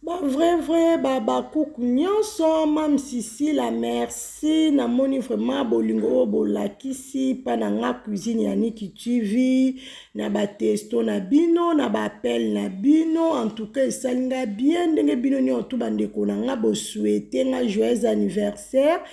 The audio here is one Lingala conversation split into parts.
Vrai, coucou nyonso, mam sisi la merci, na moni vraiment bolingo bolakisi pa na nga cuisine ya Niki TV, na ba testo na bino, na ba appel na bino, en tout cas esalinga bien, ndenge bino nyoto bandeko na nga bo souhaiter nga joyeux anniversaire,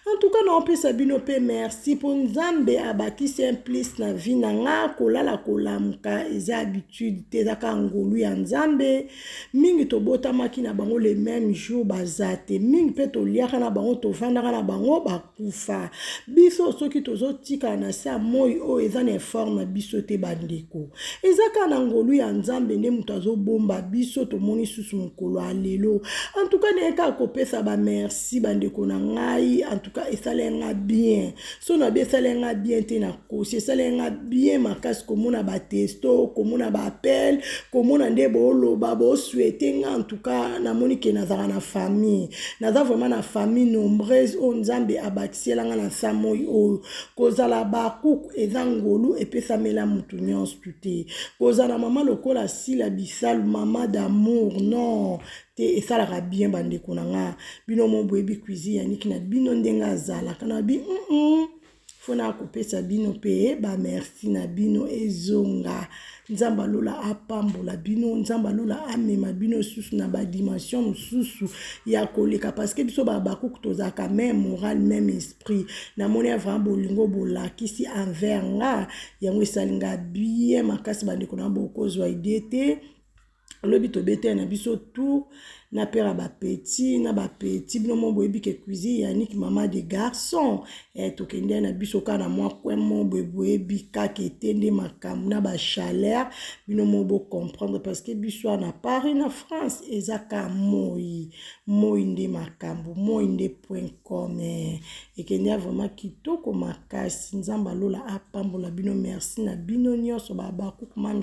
en tout cas na opesa bino pe merci, po nzambe abakisi un plus na vie na nga, kolala kolamuka, eza habitude, te ezaka ngolu ya nzambe, mingi tobota maki na bango le même jour bazate mingi pe toliaka na bango tovandaka na bango bakufa biso soki tozotika na se ya moi oyo eza na effort na biso te bandeko ezaka na ngolu ya nzambe nde moto azobomba biso tomoni susu mokolo ya lelo en tout cas neyeka kopesa ba merci bandeko na ngai en tout cas esalenga bien so na bi esalenga bien te na kosi esalenga bien makasi komona ba testo komona ba appel komona nde boloba bo souhaiter en tout cas na monique nazara na famille naza vraiment na famille nombreuse o nzambe abakisielanga na samoi o kozala bakuku eza ngolu epesamela mutu nyonso te kozala mama lokola sila bisalu mama d'amour non te esalaka bien bandeko na nga bino mo boyebi cuisine ya Niki na bino ndenge azalaka na bi fona kopesa bino pe ba merci na bino ezonga nzamba lola apambola bino nzamba lola amema bino susu na ba dimension susu ya koleka parce que biso ba bakuku tozaka même moral même esprit na moni vraiment bolingo bolakisi envers nga yango esalinga bien makasi bandeko na bokozwa idée lobi tobete na biso tout na pera ba petit na ba petit bino mo boyebi ke cuisine ya Niki mama de garçon tokende na biso kana mwa kwen mo boyebi kaka etende makambo na ba chaleur bino mo bo comprendre parce que biso na Paris na France ezaka moi nde makambo moi nde point com ekende vraiment kitoko makasi nzamba lola apambola bino merci na bino nyonso ba bakuku mam